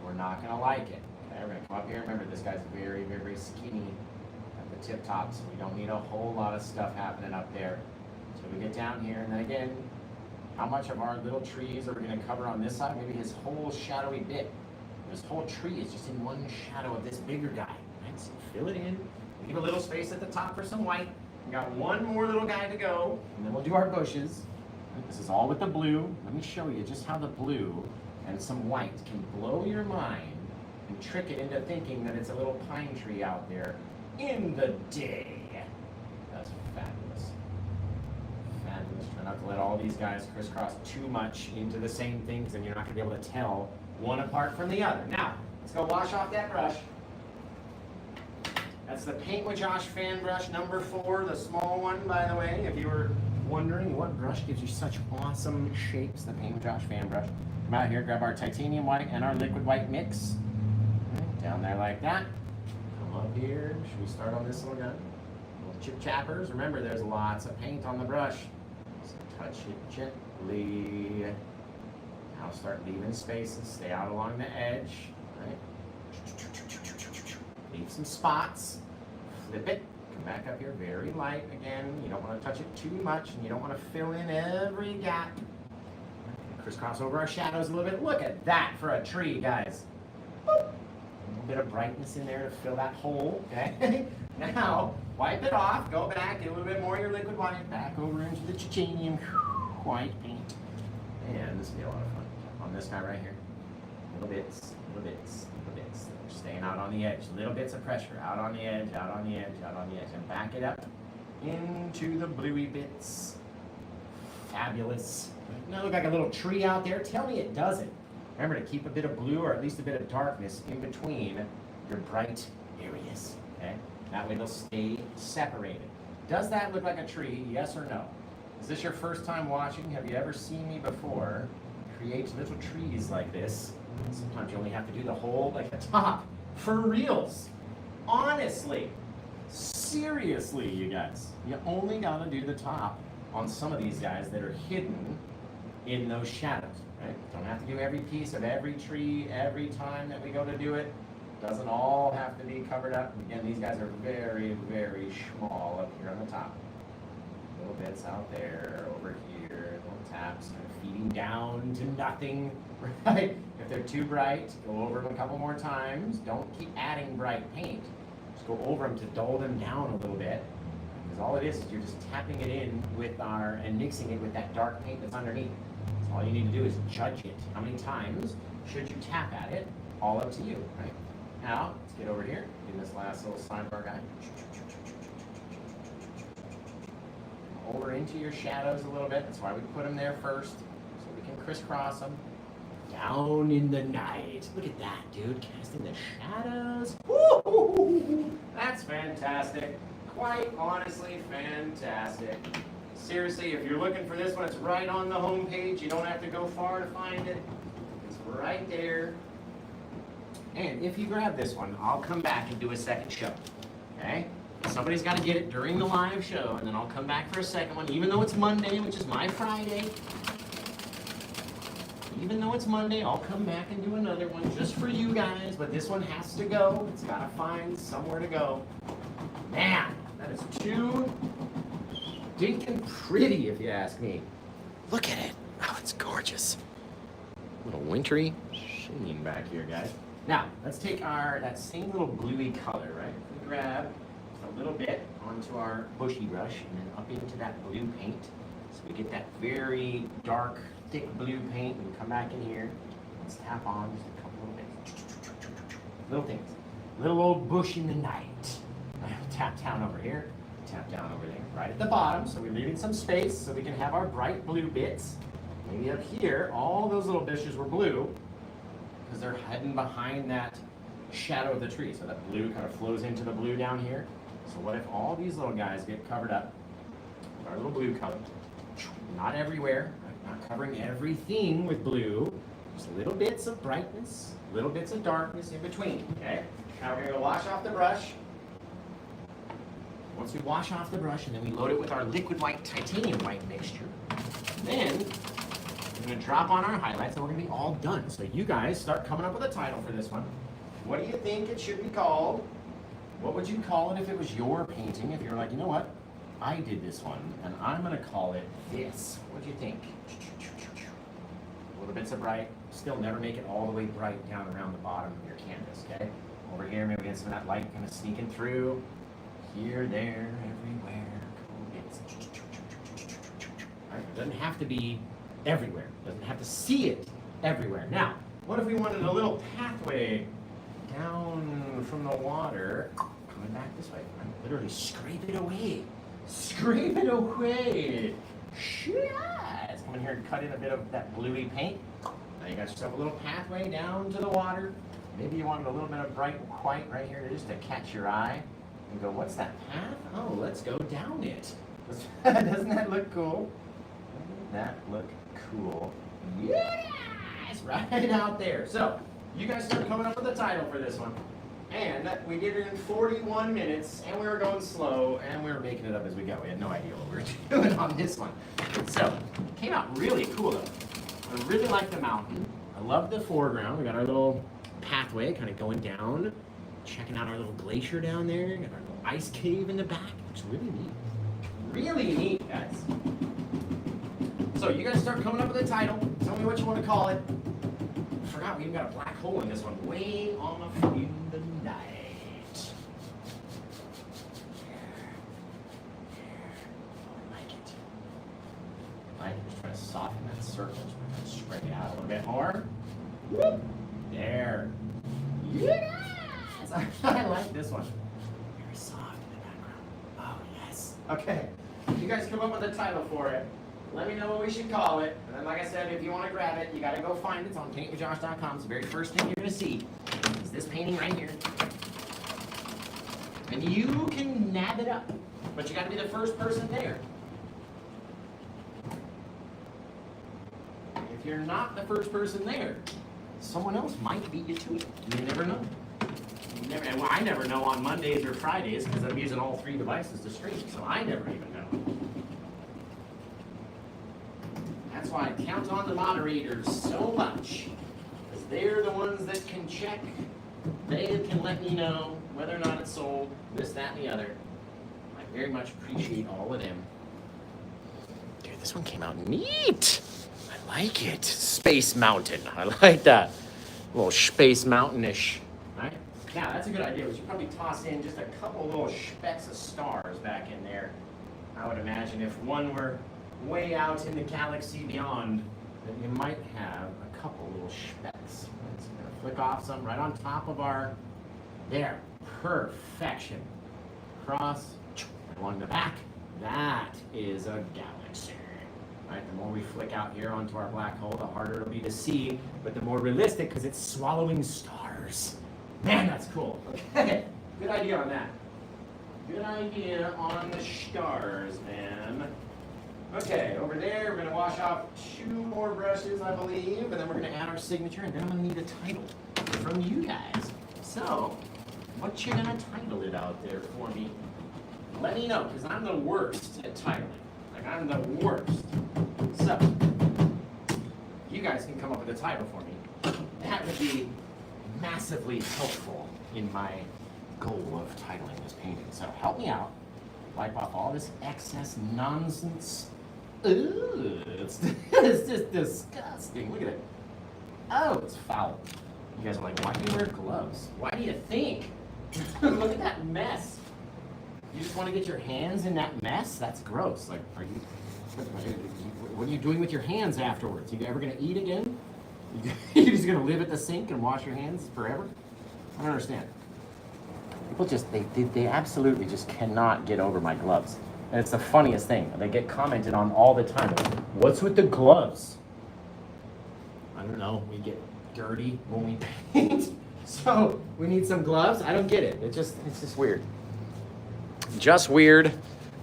We're not going to like it. Okay, we're going to come up here. Remember, this guy's very, very skinny at the tip top, so we don't need a whole lot of stuff happening up there. So we get down here, and then again, how much of our little trees are we going to cover on this side? Maybe his whole shadowy bit. This whole tree is just in one shadow of this bigger guy. Right? So fill it in. Leave a little space at the top for some white. We got one more little guy to go, and then we'll do our bushes. This is all with the blue. Let me show you just how the blue and some white can blow your mind and trick it into thinking that it's a little pine tree out there in the day. That's fabulous. Fabulous. Try not to let all these guys crisscross too much into the same things, and you're not going to be able to tell one apart from the other. Now, let's go wash off that brush. That's the Paint with Josh fan brush number 4, the small one, by the way. If you were wondering what brush gives you such awesome shapes, the Paint with Josh fan brush. Come out here, grab our titanium white and our liquid white mix. Right, down there like that. Come up here. Should we start on this little guy? Little chip chappers. Remember, there's lots of paint on the brush. So touch it gently. Now start leaving spaces. Stay out along the edge. Right? Leave some spots. Flip it. Come back up here very light again. You don't want to touch it too much, and you don't want to fill in every gap. Crisscross over our shadows a little bit. Look at that for a tree, guys. Boop. A little bit of brightness in there to fill that hole, okay? Now, wipe it off. Go back, get a little bit more of your liquid white. Back over into the titanium white paint. And this will be a lot of fun. On this guy right here. Little bits, little bits, little bits. We're staying out on the edge. Little bits of pressure. Out on the edge, out on the edge, out on the edge. And back it up into the bluey bits. Fabulous. Doesn't that look like a little tree out there? Tell me it doesn't. Remember to keep a bit of blue or at least a bit of darkness in between your bright areas. Okay? That way they'll stay separated. Does that look like a tree? Yes or no? Is this your first time watching? Have you ever seen me before create little trees like this? Sometimes you only have to do the whole, like the top, for reals. Honestly. Seriously, you guys. You only gotta do the top on some of these guys that are hidden in those shadows, right? Don't have to do every piece of every tree every time that we go to do it. Doesn't all have to be covered up. Again, these guys are very, very small up here on the top. Little bits out there, over here, little taps, kind of feeding down to nothing, right? If they're too bright, go over them a couple more times. Don't keep adding bright paint. Just go over them to dull them down a little bit. Because all it is you're just tapping it in with and mixing it with that dark paint that's underneath. So all you need to do is judge it. How many times should you tap at it? All up to you, right? Now, let's get over here. Do this last little sidebar guy. Over into your shadows a little bit. That's why we put them there first, so we can crisscross them. Down in the night. Look at that, dude. Casting the shadows. Woo! That's fantastic. Quite honestly, fantastic. Seriously, if you're looking for this one, it's right on the home page. You don't have to go far to find it. It's right there. And if you grab this one, I'll come back and do a second show. Okay? Somebody's got to get it during the live show, and then I'll come back for a second one, even though it's Monday, which is my Friday. Even though it's Monday, I'll come back and do another one just for you guys, but this one has to go. It's got to find somewhere to go. Man, that is too dinkin' pretty, if you ask me. Look at it. Oh, it's gorgeous. A little wintry sheen back here, guys. Now, let's take that same little bluey color, right? We grab a little bit onto our bushy brush and then up into that blue paint. So we get that very dark, thick blue paint and come back in here. Let's tap on just a couple little bits. Little things. Little old bush in the night. Tap down over here. Tap down over there. Right at the bottom. So we're leaving some space so we can have our bright blue bits. Maybe up here, all those little bushes were blue because they're hiding behind that shadow of the tree. So that blue kind of flows into the blue down here. So what if all these little guys get covered up with our little blue color? Not everywhere, right? Not covering everything with blue. Just little bits of brightness, little bits of darkness in between, okay? Now we're gonna wash off the brush. Once we wash off the brush and then we load it with our liquid white, titanium white mixture, then We're gonna drop on our highlights and we're gonna be all done. So you guys start coming up with a title for this one. What do you think it should be called? What would you call it if it was your painting? If you're like, you know what? I did this one and I'm gonna call it this. What do you think? Little bits of bright. Still never make it all the way bright down around the bottom of your canvas, okay? Over here, maybe get some of that light kind of sneaking through. Here, there, everywhere. Cool bits. All right, it doesn't have to be everywhere. It doesn't have to see it everywhere. Now, what if we wanted a little pathway down from the water, coming back this way? Right? Literally scrape it away. Scrape it away. Yes. Come in here and cut in a bit of that bluey paint. Now you got yourself a little pathway down to the water. Maybe you wanted a little bit of bright white right here just to catch your eye. And go, what's that path? Oh, let's go down it. Doesn't that look cool? Doesn't that look cool? Yes! Right out there. So, you guys start coming up with a title for this one. And we did it in 41 minutes, and we were going slow, and we were making it up as we go. We had no idea what we were doing on this one. So, it came out really cool, though. I really like the mountain. I love the foreground. We got our little pathway kind of going down, checking out our little glacier down there. Got our little ice cave in the back. Looks really neat. Really neat, guys. So, you guys start coming up with a title. Tell me what you want to call it. I forgot we even got a black hole in this one. Way off in the night. I like it. Just trying to soften that circle. Just spread it out a little bit more. Whoop. There. Yes! I like this one. Very soft in the background. Oh, yes. Okay. You guys come up with a title for it. Let me know what we should call it. And then, like I said, if you want to grab it, you got to go find it. It's on paintwithjosh.com. It's the very first thing you're going to see is this painting right here. And you can nab it up, but you got to be the first person there. If you're not the first person there, someone else might beat you to it. You never know. Well, I never know on Mondays or Fridays because I'm using all 3 devices to stream, so I never even know. That's why I count on the moderators so much, because they're the ones that can check. They can let me know whether or not it's sold, this, that, and the other. I very much appreciate all of them. Dude, this one came out neat. I like it. Space Mountain. I like that. A little Space Mountain-ish. Right? Now, that's a good idea. We should probably toss in just a couple little specks of stars back in there. I would imagine if one were way out in the galaxy beyond, then you might have a couple little specks. Let's flick off some right on top of our, there, perfection. Cross, along the back, that is a galaxy. Right, the more we flick out here onto our black hole, the harder it'll be to see, but the more realistic because it's swallowing stars. Man, that's cool. Okay, good idea on that. Good idea on the stars, man. Okay, over there, we're going to wash off 2 more brushes, I believe, and then we're going to add our signature, and then I'm going to need a title from you guys. So, what you going to title it out there for me? Let me know, because I'm the worst at titling. Like, I'm the worst. So, you guys can come up with a title for me. That would be massively helpful in my goal of titling this painting. So, help me out. Wipe off all this excess nonsense. Ooh, it's just disgusting. Look at it. Oh, it's foul. You guys are like, why do you wear gloves? Why do you think? Look at that mess. You just want to get your hands in that mess? That's gross. Like, what are you doing with your hands afterwards? You ever going to eat again? You're just going to live at the sink and wash your hands forever? I don't understand. People just, they absolutely just cannot get over my gloves. And it's the funniest thing. They get commented on all the time. What's with the gloves? I don't know. We get dirty when we paint. So we need some gloves? I don't get it. It's just weird. Just weird.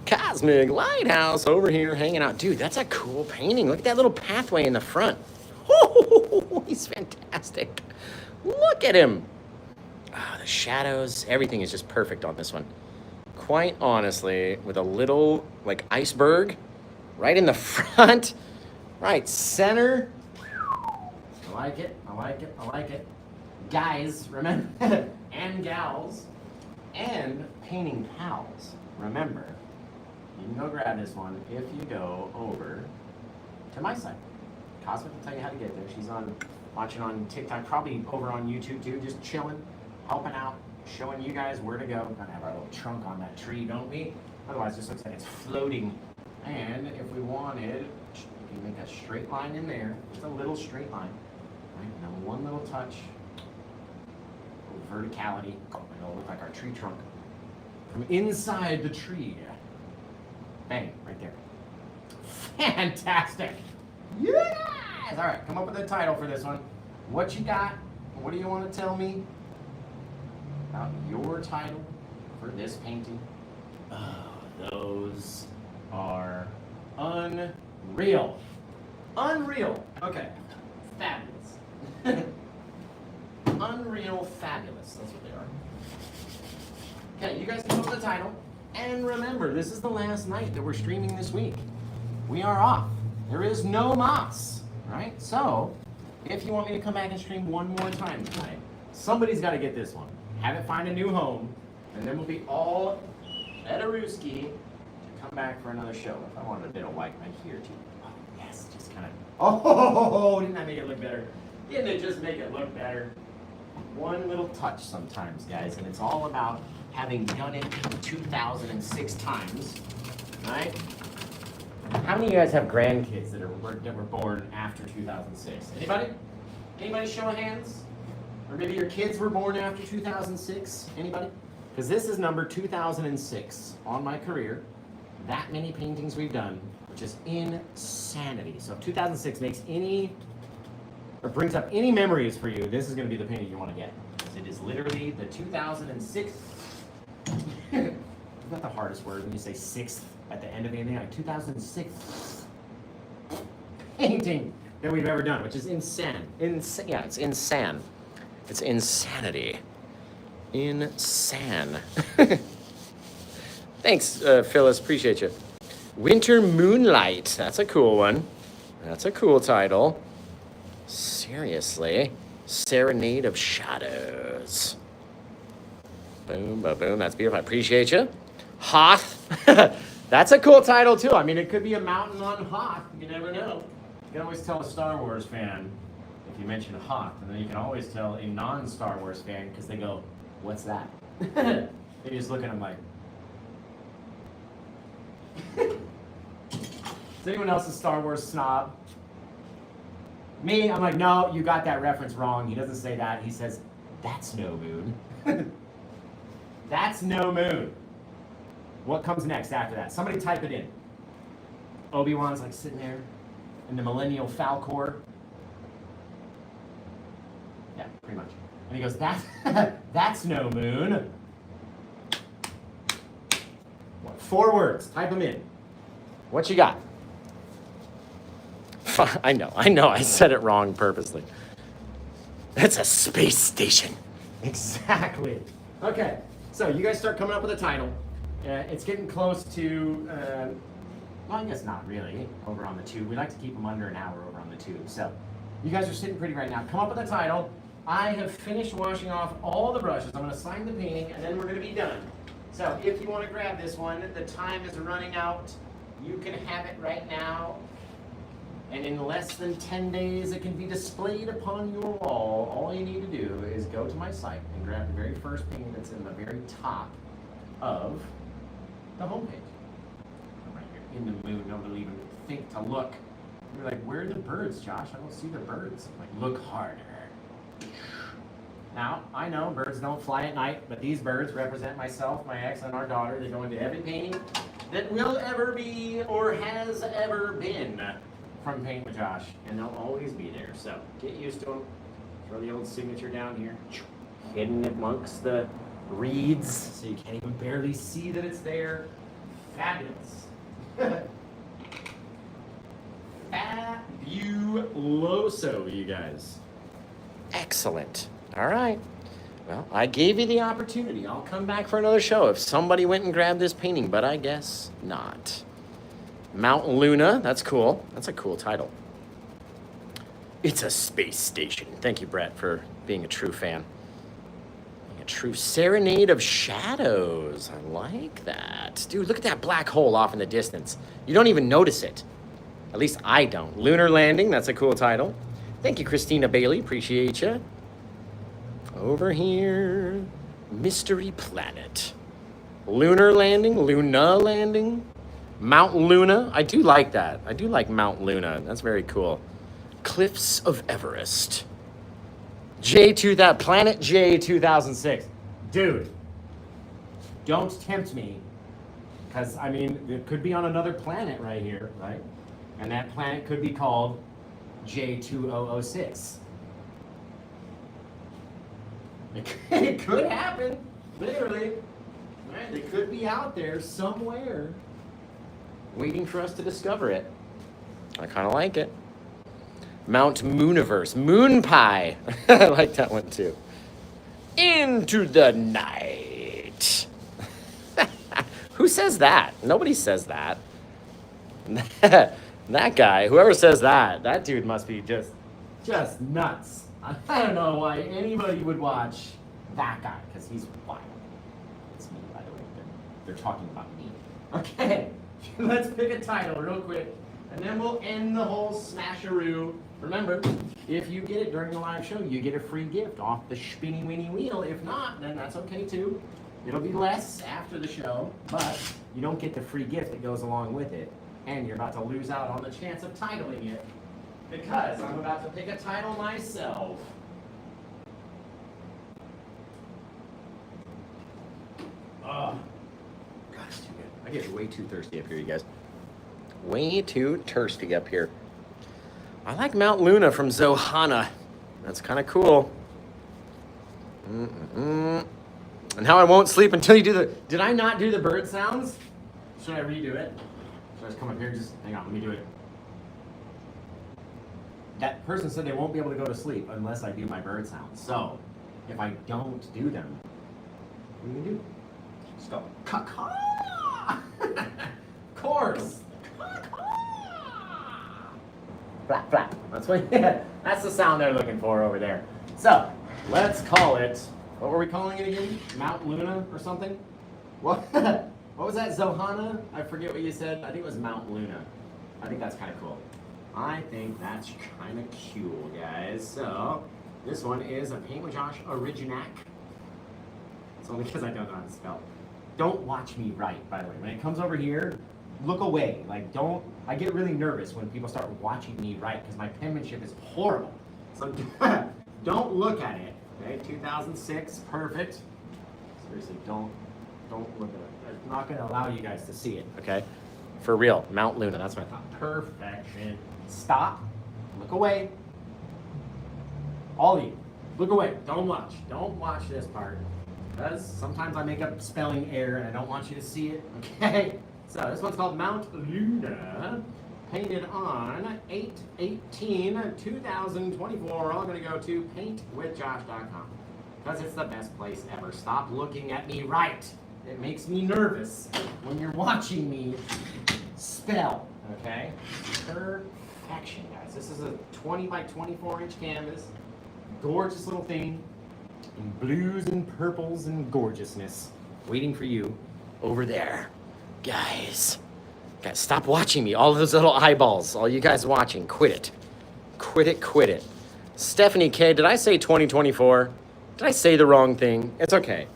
Cosmic Lighthouse over here hanging out. Dude, that's a cool painting. Look at that little pathway in the front. Oh, he's fantastic. Look at him. Oh, the shadows, everything is just perfect on this one. Quite honestly, with a little, like, iceberg right in the front. Right, center. I like it, I like it, I like it. Guys, remember, and gals, and painting pals. Remember, you can go grab this one if you go over to my site. Cosmic will tell you how to get there. She's watching on TikTok, probably over on YouTube too, just chilling, helping out, showing you guys where to go. Gotta have our little trunk on that tree, don't we? Otherwise, it just looks like it's floating. And if we wanted, we can make a straight line in there. Just a little straight line. Right? Now one little touch. Verticality. It'll look like our tree trunk. From inside the tree. Bang, right there. Fantastic. Yes! All right, come up with a title for this one. What you got? What do you want to tell me about your title for this painting? Oh, those are unreal. Unreal. Okay. Fabulous. Unreal fabulous. That's what they are. Okay, you guys come up with the title. And remember, this is the last night that we're streaming this week. We are off. There is no moss, right? So, if you want me to come back and stream one more time tonight, somebody's got to get this one. Have it find a new home, and then we'll be all Etaruski to come back for another show. If I wanted a bit of white right here, too. Oh, yes, just kind of. Oh, didn't that make it look better? Didn't it just make it look better? One little touch sometimes, guys, and it's all about having done it 2,006 times, right? How many of you guys have grandkids that were born after 2006? Anybody? Anybody show of hands? Or maybe your kids were born after 2006? Anybody? Because this is number 2006 on my career. That many paintings we've done, which is insanity. So if 2006 makes any, or brings up any memories for you, this is going to be the painting you want to get. Because it is literally the 2006. Isn't that the hardest word when you say sixth at the end of anything? Like 2006 painting that we've ever done, which is insane. Yeah, it's insane. It's insanity. Insane. Thanks, Phyllis. Appreciate you. Winter Moonlight. That's a cool one. That's a cool title. Seriously. Serenade of Shadows. Boom, boom, boom. That's beautiful. I appreciate you. Hoth. That's a cool title, too. I mean, it could be a mountain on Hoth. You never know. You can always tell a Star Wars fan if you mention Hoth. And then you can always tell a non-Star Wars fan because they go, what's that? They just look at them like. Is anyone else a Star Wars snob? Me, I'm like, no, you got that reference wrong. He doesn't say that. He says, that's no moon. That's no moon. What comes next after that? Somebody type it in. Obi-Wan's like sitting there in the Millennial Falcor. Yeah, pretty much. And he goes, that's no moon. What, 4 words. Type them in. What you got? I know. I said it wrong purposely. It's a space station. Exactly. Okay, so you guys start coming up with a title. It's getting close to, well, I guess not really, over on the tube. We like to keep them under an hour over on the tube. So you guys are sitting pretty right now. Come up with a title. I have finished washing off all the brushes. I'm going to sign the painting, and then we're going to be done. So if you want to grab this one, the time is running out. You can have it right now. And in less than 10 days, it can be displayed upon your wall. All you need to do is go to my site and grab the very first painting that's in the very top of the homepage. Right here, in the moon. Nobody even think to look. You're like, where are the birds, Josh? I don't see the birds. I'm like, look harder. Now, I know birds don't fly at night, but these birds represent myself, my ex, and our daughter. They go into every painting that will ever be or has ever been from Paint with Josh, and they'll always be there. So get used to them. Throw the old signature down here, hidden amongst the reeds, so you can't even barely see that it's there. Fabulous. Fabuloso, you guys. Excellent. All right. Well, I gave you the opportunity. I'll come back for another show if somebody went and grabbed this painting, but I guess not. Mount Luna, that's cool. That's a cool title. It's a space station. Thank you, Brett, for being a true fan. A true serenade of shadows. I like that. Dude, look at that black hole off in the distance. You don't even notice it. At least I don't. Lunar Landing, that's a cool title. Thank you, Christina Bailey. Appreciate you. Over here, Mystery Planet. Lunar Landing, Luna Landing. Mount Luna. I do like that. I do like Mount Luna. That's very cool. Cliffs of Everest. Planet J 2006. Dude, don't tempt me. Because, I mean, it could be on another planet right here, right? And that planet could be called J2006. It could happen, literally. Right? They could be out there somewhere waiting for us to discover it. I kind of like it. Mount Mooniverse. Moon Pie. I like that one too. Into the night. Who says that? Nobody says that. That guy, whoever says that dude must be just nuts. I don't know why anybody would watch that guy, because he's wild. It's me, by the way. They're talking about me. Okay, let's pick a title real quick, and then we'll end the whole smasharoo. Remember, if you get it during the live show, you get a free gift off the spinny winny wheel. If not, then that's okay too. It'll be less after the show, but you don't get the free gift that goes along with it. And you're about to lose out on the chance of titling it, because I'm about to pick a title myself. Oh, God, it's too good. I get way too thirsty up here, you guys. Way too thirsty up here. I like Mount Luna from Zohana. That's kind of cool. And how I won't sleep until you do the... Did I not do the bird sounds? Should I redo it? Should I just come up here and just... Hang on, let me do it. That person said they won't be able to go to sleep unless I do my bird sounds. So, if I don't do them, what do you do? Just go, caw-caw! Of course! Flap, flap. That's what, that's the sound they're looking for over there. So, let's call it, what were we calling it again? Mount Luna or something? What was that, Zohana? I forget what you said. I think it was Mount Luna. I think that's kind of cool. I think that's kind of cool, guys. So, this one is a Paint with Josh Originac. It's only because I don't know how to spell. Don't watch me write, by the way. When it comes over here, look away. Like, don't, I get really nervous when people start watching me write because my penmanship is horrible. So, don't look at it. Okay, 2006, perfect. Seriously, don't look at it. I'm not going to allow you guys to see it, okay? For real, Mount Luna, that's what I thought. Perfection. Stop. Look away. All of you, look away. Don't watch. Don't watch this part. Because sometimes I make up spelling error and I don't want you to see it, okay? So this one's called Mount Luna, painted on 8/18/2024. We're all going to go to paintwithjosh.com because it's the best place ever. Stop looking at me write. It makes me nervous when you're watching me spell, okay? Perfection, guys. This is a 20 by 24 inch canvas. Gorgeous little thing in blues and purples and gorgeousness. Waiting for you over there. Guys, stop watching me. All those little eyeballs. All you guys watching, quit it. Quit it, quit it. Stephanie K, did I say 2024? Did I say the wrong thing? It's okay.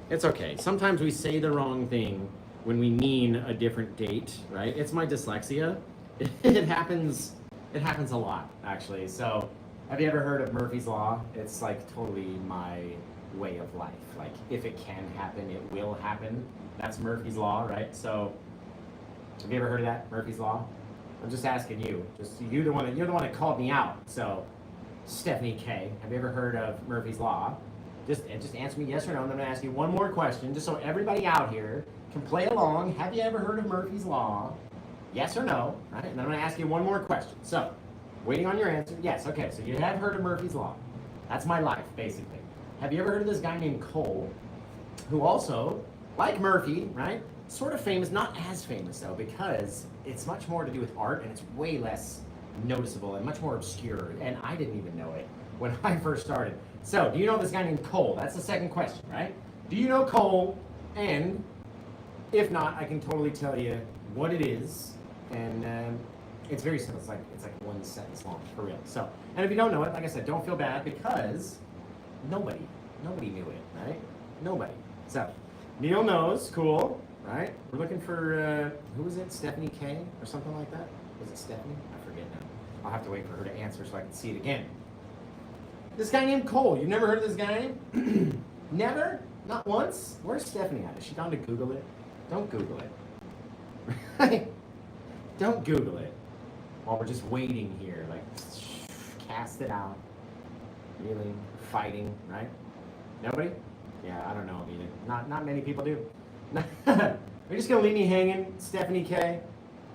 It's okay. Sometimes we say the wrong thing when we mean a different date, right? It's my dyslexia. It happens a lot, actually. So, have you ever heard of Murphy's Law? It's like totally my way of life. Like, if it can happen, it will happen. That's Murphy's Law, right? So, have you ever heard of that, Murphy's Law? I'm just asking you. You're the one that called me out. So, Stephanie K, have you ever heard of Murphy's Law? Just answer me yes or no, and then I'm going to ask you one more question, just so everybody out here can play along. Have you ever heard of Murphy's Law? Yes or no, right? And then I'm going to ask you one more question. So, waiting on your answer. Yes, okay, so you have heard of Murphy's Law. That's my life, basically. Have you ever heard of this guy named Cole, who also, like Murphy, right, sort of famous, not as famous though, because it's much more to do with art and it's way less noticeable and much more obscure, and I didn't even know it when I first started. So, do you know this guy named Cole? That's the second question, right? Do you know Cole? And if not, I can totally tell you what it is, and it's very simple. It's like one sentence long, for real. So, and if you don't know it, like I said, don't feel bad because nobody knew it, right? Nobody. So, Neil knows, cool, right? We're looking for who was it? Stephanie K or something like that? Was it Stephanie? I forget now. I'll have to wait for her to answer so I can see it again. This guy named Cole. You've never heard of this guy? Never? Not once? Where's Stephanie at? Is she gone to Google it? Don't Google it. Don't Google it. While we're just waiting here, like, cast it out. Really? Fighting, right? Nobody? Yeah, I don't know either. Not many people do. Are you just gonna leave me hanging, Stephanie K?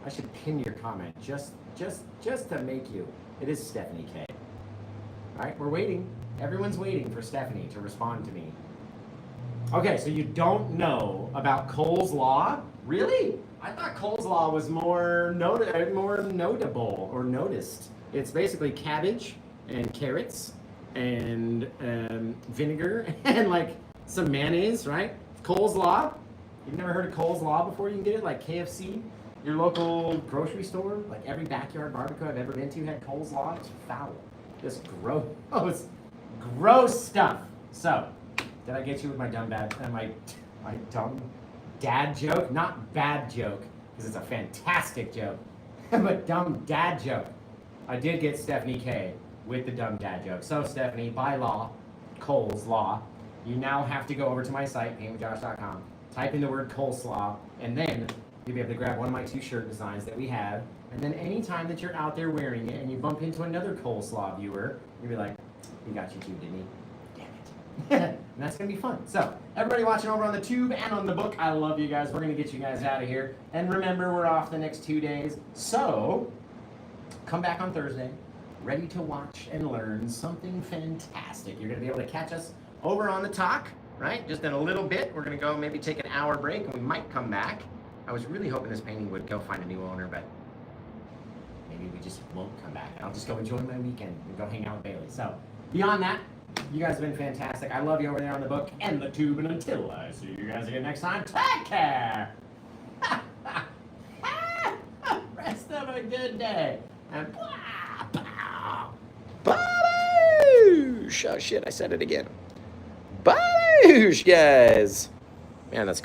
I should pin your comment just to make you. It is Stephanie K. All right, we're waiting. Everyone's waiting for Stephanie to respond to me. Okay, so you don't know about Cole's Law? Really? I thought Cole's Law was more notable or noticed. It's basically cabbage and carrots and vinegar and like some mayonnaise, right? Cole's Law. You've never heard of Cole's Law before? You can get it like KFC, your local grocery store, like every backyard barbecue I've ever been to had Cole's Law. It's foul. Just gross stuff. So, did I get you with my dumb dad joke? Not bad joke, because it's a fantastic joke, but dumb dad joke. I did get Stephanie K with the dumb dad joke. So Stephanie, by law, Cole's Law, you now have to go over to my site, paintwithjosh.com, type in the word coleslaw, and then you'll be able to grab one of my 2 shirt designs that we have. And then anytime that you're out there wearing it and you bump into another coleslaw viewer, you'll be like, he got you too, didn't he? Damn it. And that's going to be fun. So, everybody watching over on the tube and on the book, I love you guys. We're going to get you guys out of here. And remember, we're off the next 2 days. So, come back on Thursday, ready to watch and learn something fantastic. You're going to be able to catch us over on the talk, right? Just in a little bit. We're going to go maybe take an hour break, and we might come back. I was really hoping this painting would go find a new owner, but maybe we just won't come back. I'll just go enjoy my weekend and go hang out with Bailey. So, beyond that, you guys have been fantastic. I love you over there on the book and the tube. And until I see you guys again next time, take care. Rest of a good day. And bye. Oh, shit, I said it again. Bye, guys. Man, that's